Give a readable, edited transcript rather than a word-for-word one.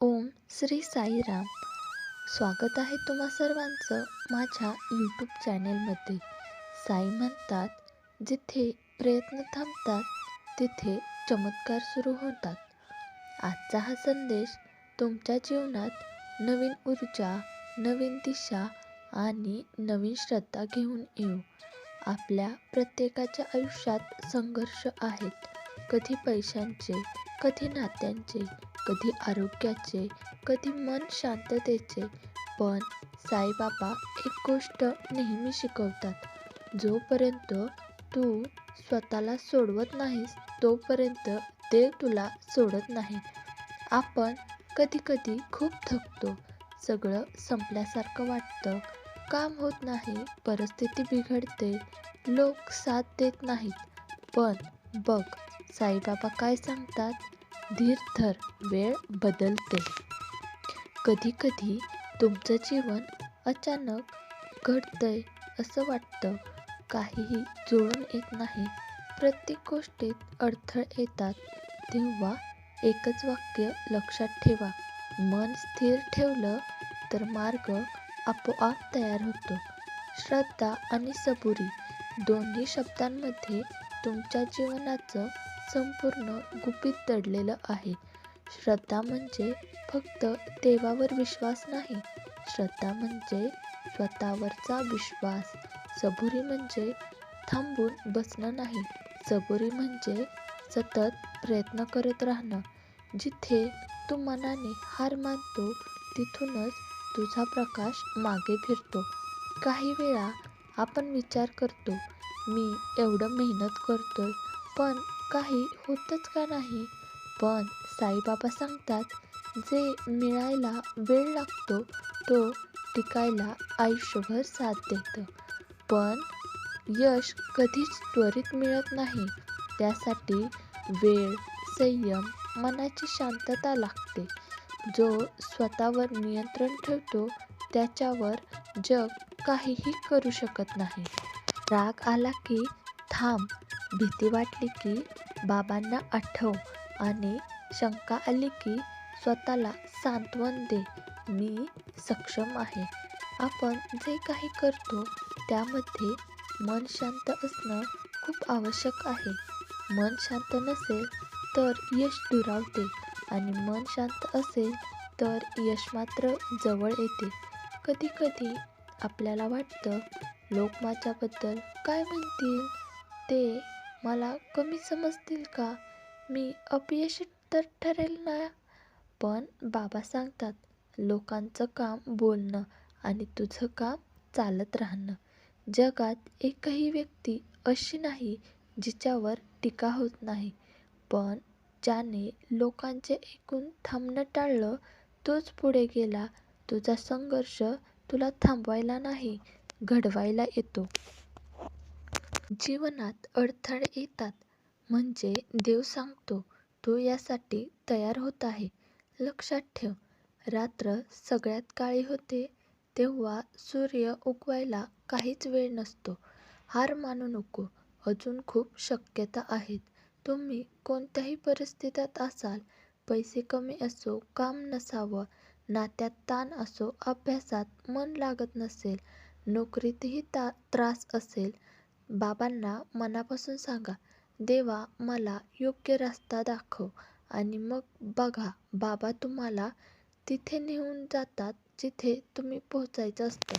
ओम श्री साईराम. स्वागत आहे तुम्हा सर्वांचं माझ्या यूट्यूब चॅनेलमध्ये. साई म्हणतात, जिथे प्रयत्न थांबतात तिथे चमत्कार सुरू होतात. आजचा हा संदेश तुमच्या जीवनात नवीन ऊर्जा, नवीन दिशा आणि नवीन श्रद्धा घेऊन येऊ. आपल्या प्रत्येकाच्या आयुष्यात संघर्ष आहेत. कधी पैशांचे, कधी नात्यांचे, कधी आरोग्याचे, कधी मन शांततेचे. पण साईबाबा एक गोष्ट नेहमी शिकवतात, जोपर्यंत तू स्वतःला सोडवत नाहीस तोपर्यंत देव तुला सोडत नाही. आपण कधी खूप थकतो, सगळं संपल्यासारखं वाटतं, काम होत नाही, परिस्थिती बिघडते, लोक साथ देत नाहीत. पण बघ, साईबाबा काय सांगतात, धीर धर, वेळ बदलते. कधी तुमचं जीवन अचानक घडतंय असं वाटतं, काहीही जुळून येत नाही, प्रत्येक गोष्टीत अडथळे येतात. तेव्हा एकच वाक्य लक्षात ठेवा, मन स्थिर ठेवलं तर मार्ग आपोआप तयार होतो. श्रद्धा आणि सबुरी दोन्ही शब्दांमध्ये तुमच्या जीवनाचं संपूर्ण गुपित दडलेलं आहे. श्रद्धा म्हणजे फक्त देवावर विश्वास नाही, श्रद्धा म्हणजे स्वतःवरचा विश्वास. सबुरी म्हणजे थांबून बसणं नाही, सबुरी म्हणजे सतत प्रयत्न करत राहणं. जिथे तू मनाने हार मानतो तिथूनच तुझा प्रकाश मागे फिरतो. काही वेळा आपण विचार करतो, मी एवढं मेहनत करतोय पण काही होतच का नाही. पण साईबाबा सांगतात, जे मिळायला वेळ लागतो तो टिकायला आयुष्यभर साथ देतं. पण यश कधीच त्वरित मिळत नाही, त्यासाठी वेळ, संयम, मनाची शांतता लागते. जो स्वतःवर नियंत्रण ठेवतो त्याच्यावर जग काहीही करू शकत नाही. राग आला की थांब, भीती वाटली की बाबांना आठव आणि शंका आली की स्वतःला सांत्वन दे, मी सक्षम आहे. आपण जे काही करतो त्यामध्ये मन शांत असणं खूप आवश्यक आहे. मन शांत नसेल तर यश दुरावते आणि मन शांत असेल तर यश मात्र जवळ येते. कधी आपल्याला वाटतं, लोक माझ्याबद्दल काय म्हणतील, ते मला कमी समजतील का, मी अपयशी तर ठरेल ना. पण बाबा सांगतात, लोकांचं काम बोलणं आणि तुझं काम चालत राहणं. जगात एकही व्यक्ती अशी नाही जिच्यावर टीका होत नाही. पण ज्याने लोकांचे ऐकून थांबणं टाळलं तोच पुढे गेला. तुझा संघर्ष तुला थांबवायला नाही, घडवायला येतो. जीवनात अडथळे येतात म्हणजे देव सांगतो, तू यासाठी तयार होत आहे. लक्षात ठेव, रात्र सगळ्यात काळी होते तेव्हा सूर्य उगवायला काहीच वेळ नसतो. हार मानू नको, अजून खूप शक्यता आहेत. तुम्ही कोणत्याही परिस्थितीत असाल, पैसे कमी असो, काम नसावं, नात्यात ताण असो, अभ्यासात मन लागत नसेल, नोकरीतही त्रास असेल, बाबांना मनापासून सांगा, देवा मला योग्य रस्ता दाखव. आणि मग बघा, बाबा तुम्हाला तिथे नेऊन जातात जिथे तुम्ही पोहोचायचं असतं.